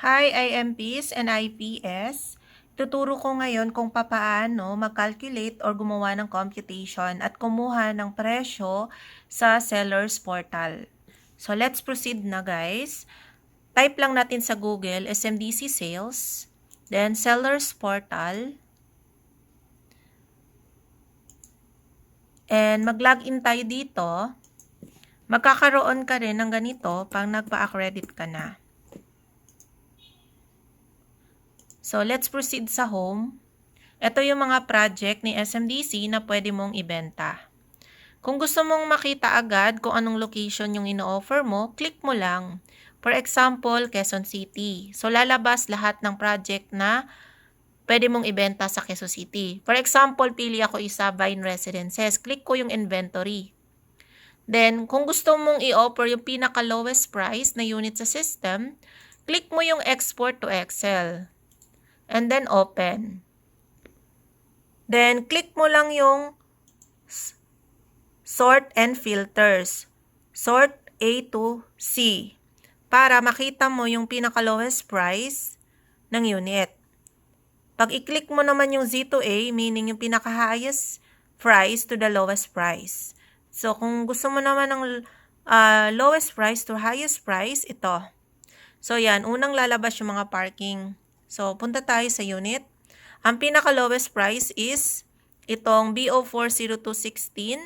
Hi IMPs and IPS! Tuturo ko ngayon kung papaano mag-calculate or gumawa ng computation at kumuha ng presyo sa seller's portal. So let's proceed na guys. Type lang natin sa Google SMDC Sales, then seller's portal, and mag-login tayo dito. Magkakaroon ka rin ng ganito pag nagpa-accredit ka na. So, let's proceed sa home. Ito yung mga project ni SMDC na pwede mong ibenta. Kung gusto mong makita agad kung anong location yung ino-offer mo, click mo lang. For example, Quezon City. So, lalabas lahat ng project na pwede mong ibenta sa Quezon City. For example, pili ako isa, Vine Residences. Click ko yung inventory. Then, kung gusto mong i-offer yung pinaka-lowest price na unit sa system, click mo yung export to Excel. And then, open. Then, click mo lang yung sort and filters. Sort A to C. Para makita mo yung pinaka-lowest price ng unit. Pag i-click mo naman yung Z to A, meaning yung pinaka-highest price to the lowest price. So, kung gusto mo naman ng lowest price to highest price, ito. So, yan. Unang lalabas yung mga parking. So, punta tayo sa unit. Ang pinaka-lowest price is itong BO40216,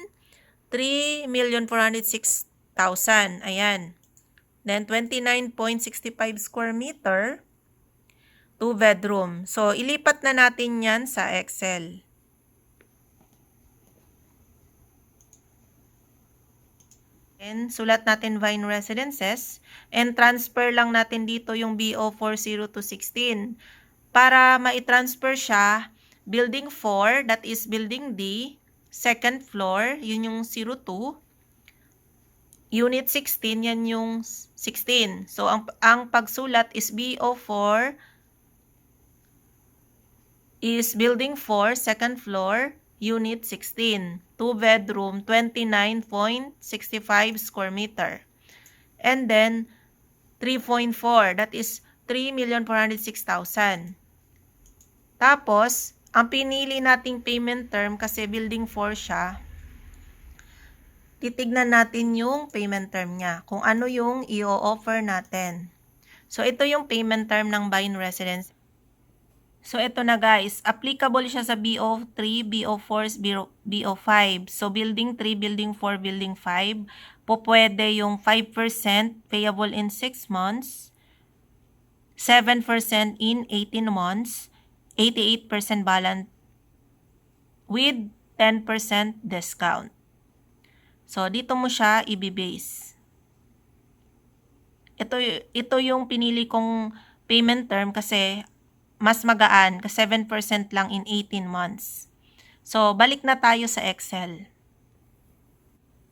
3,406,000. Ayan. Then, 29.65 square meter, 2 bedroom. So, ilipat na natin yan sa Excel. And sulat natin Vine Residences and transfer lang natin dito yung BO40216 para ma-transfer siya building 4, that is building D, second floor, yun yung 02, unit 16, yan yung 16. So ang pagsulat is BO4 is building 4, second floor, unit 16, 2 bedroom, 29.65 square meter. And then 3.4, that is 3,406,000. Tapos, ang pinili nating payment term kasi building 4 siya, titignan natin yung payment term niya, kung ano yung i-offer natin. So, ito yung payment term ng Vine Residence. So, ito na guys, applicable siya sa BO3, BO4, BO5. So, building 3, building 4, building 5, pwede yung 5% payable in 6 months, 7% in 18 months, 88% balance with 10% discount. So, dito mo siya i-base. Ito yung pinili kong payment term kasi mas magaan, kasi 7% lang in 18 months. So, balik na tayo sa Excel.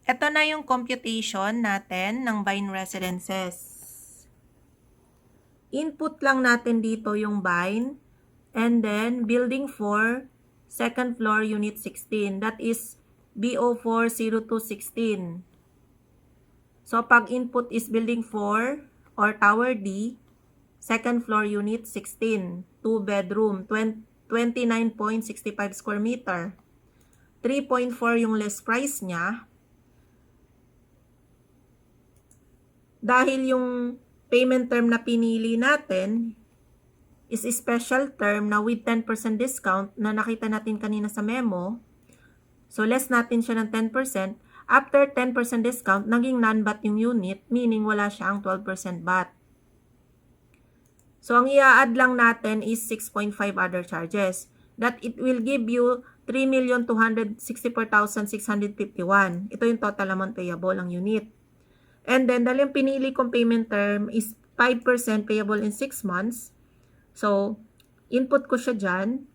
Ito na yung computation natin ng Vine Residences. Input lang natin dito yung Vine, and then building 4, second floor, unit 16. That is BO40216. So, pag input is building 4 or tower D, second floor, unit 16, 2 bedroom, 29.65 square meter. 3.4 yung list price niya. Dahil yung payment term na pinili natin is a special term na with 10% discount na nakita natin kanina sa memo. So, less natin siya ng 10%. After 10% discount, naging non-BAT yung unit, meaning wala siyang 12% BAT. So, ang i-add lang natin is 6.5 other charges. That it will give you 3,264,651. Ito yung total amount payable ng unit. And then, dahil yung pinili kong payment term is 5% payable in 6 months. So, input ko siya dyan.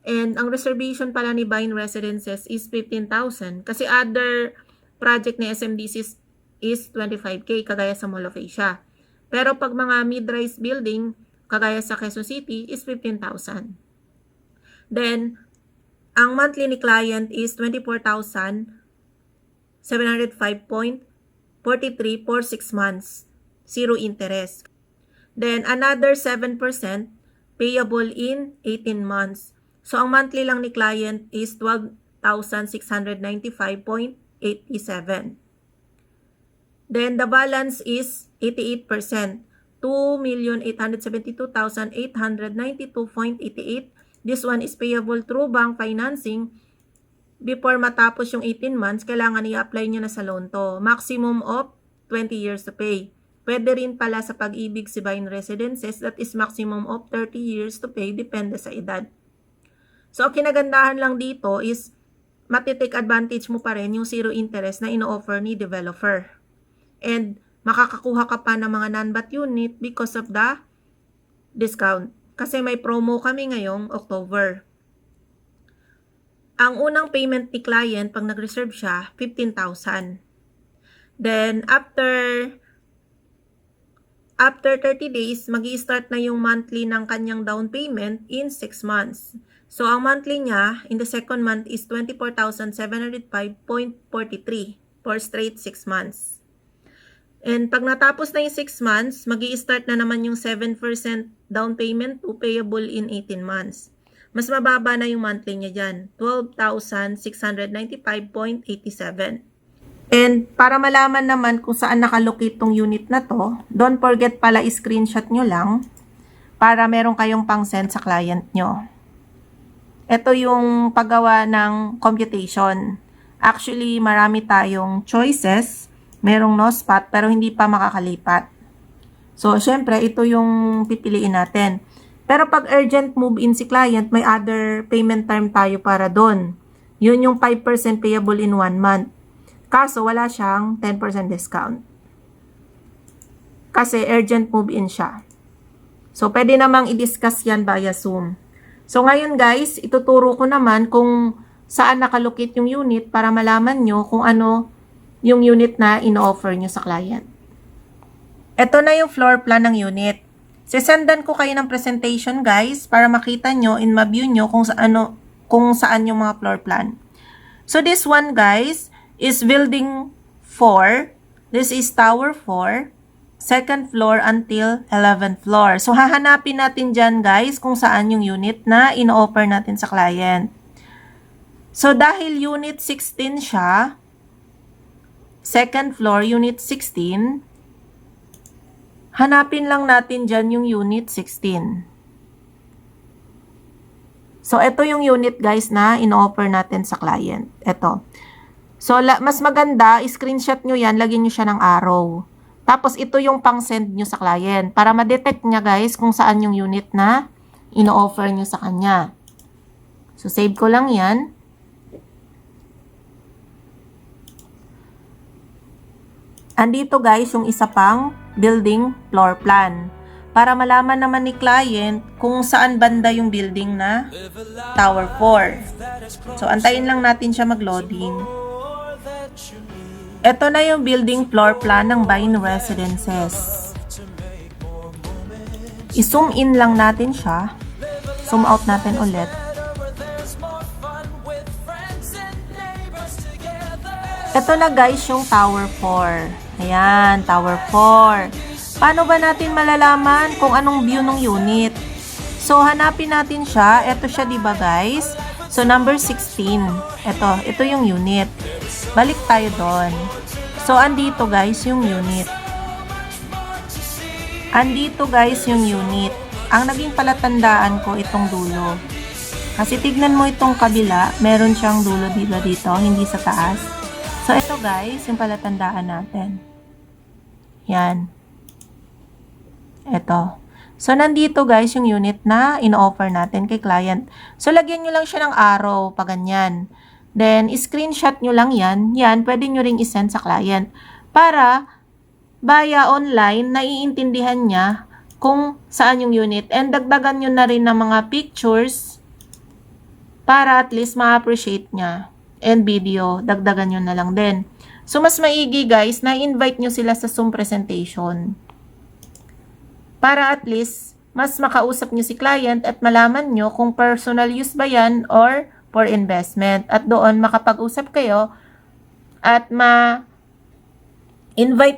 And ang reservation pala ni Vine Residences is 15,000. Kasi other project ni SMDC is 25K, kagaya sa Mall of Asia. Pero pag mga mid-rise building, kagaya sa Quezon City, is 15,000. Then, ang monthly ni client is 24,705.43 for 6 months. Zero interest. Then, another 7% payable in 18 months. So, ang monthly lang ni client is 12,695.87. Then, the balance is 88%, 2,872,892.88. This one is payable through bank financing. Before matapos yung 18 months, kailangan i-apply nyo na sa loan to. Maximum of 20 years to pay. Pwede rin pala sa Pag-ibig Sibayan Residences, that is maximum of 30 years to pay, depende sa edad. So, kinagandahan lang dito is matitake advantage mo pa rin yung zero interest na ino-offer ni developer. And makakakuha ka pa ng mga non-bat unit because of the discount. Kasi may promo kami ngayong October. Ang unang payment ni client pag nag-reserve siya, 15,000. Then, after 30 days, magi-start na yung monthly ng kanyang down payment in 6 months. So, ang monthly niya in the second month is 24,705.43 for straight 6 months. And pag natapos na yung 6 months, magi-start na naman yung 7% down payment to payable in 18 months. Mas mababa na yung monthly niya dyan, 12,695.87. And para malaman naman kung saan nakalocate tong unit na to, don't forget pala i-screenshot nyo lang para meron kayong pang-send sa client nyo. Ito yung paggawa ng computation. Actually, marami tayong choices. Merong no spot pero hindi pa makakalipat. So, syempre, ito yung pipiliin natin. Pero pag urgent move-in si client, may other payment term tayo para doon. Yun yung 5% payable in 1 month. Kaso, wala siyang 10% discount. Kasi urgent move-in siya. So, pwede namang i-discuss yan via Zoom. So, ngayon guys, ituturo ko naman kung saan nakalocate yung unit para malaman nyo kung ano yung unit na ino-offer nyo sa client. Ito na yung floor plan ng unit. Sisendan ko kayo ng presentation guys para makita nyo and ma-view nyo kung saan yung mga floor plan. So, this one guys is building 4. This is tower 4. Second floor until 11th floor. So, hahanapin natin dyan guys kung saan yung unit na ino-offer natin sa client. So, dahil unit 16 siya, second floor, unit 16, hanapin lang natin dyan yung unit 16. So, ito yung unit guys na ino-offer natin sa client. Ito. So, mas maganda, screenshot nyo yan, lagyan nyo siya ng arrow. Tapos, ito yung pang-send nyo sa client para ma-detect niya guys kung saan yung unit na ino-offer nyo sa kanya. So, save ko lang yan. Andito guys yung isa pang building floor plan. Para malaman naman ni client kung saan banda yung building na Tower 4. So, antayin lang natin siya mag-loading. Ito na yung building floor plan ng Bain Residences. I-zoom in lang natin siya. Zoom out natin ulit. Ito na guys yung Tower 4. Ayan, Tower 4. Paano ba natin malalaman kung anong view ng unit? So, hanapin natin siya. Ito siya, diba guys? So, number 16. Ito yung unit. Balik tayo doon. So, andito guys yung unit. Andito guys yung unit. Ang naging palatandaan ko itong dulo. Kasi tignan mo itong kabila. Meron siyang dulo dito, hindi sa taas. So, ito guys, yung palatandaan natin. Yan. Ito. So, nandito guys yung unit na ino-offer natin kay client. So, lagyan nyo lang siya ng arrow, pa ganyan. Then, screenshot nyo lang yan. Yan, pwede nyo ring isend sa client. Para, via online, naiintindihan niya kung saan yung unit. And, dagdagan nyo na rin ng mga pictures para at least ma-appreciate niya. And video, dagdagan nyo na lang din. So, mas maigi guys, na-invite nyo sila sa Zoom presentation. Para at least, mas makausap nyo si client at malaman nyo kung personal use ba yan or for investment. At doon, makapag-usap kayo at ma-invite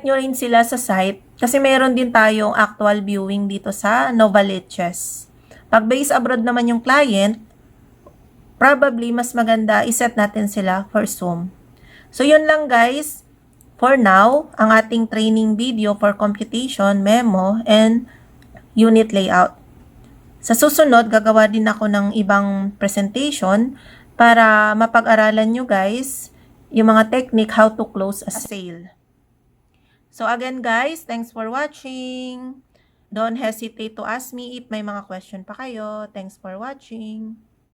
nyo rin sila sa site Kasi meron din tayong actual viewing dito sa Novaliches. Pag based abroad naman yung client, probably mas maganda iset natin sila for Zoom. So yun lang guys, for now, ang ating training video for computation, memo, and unit layout. Sa susunod, gagawa din ako ng ibang presentation para mapag-aralan nyo guys yung mga technique how to close a sale. So again guys, thanks for watching. Don't hesitate to ask me if may mga question pa kayo. Thanks for watching.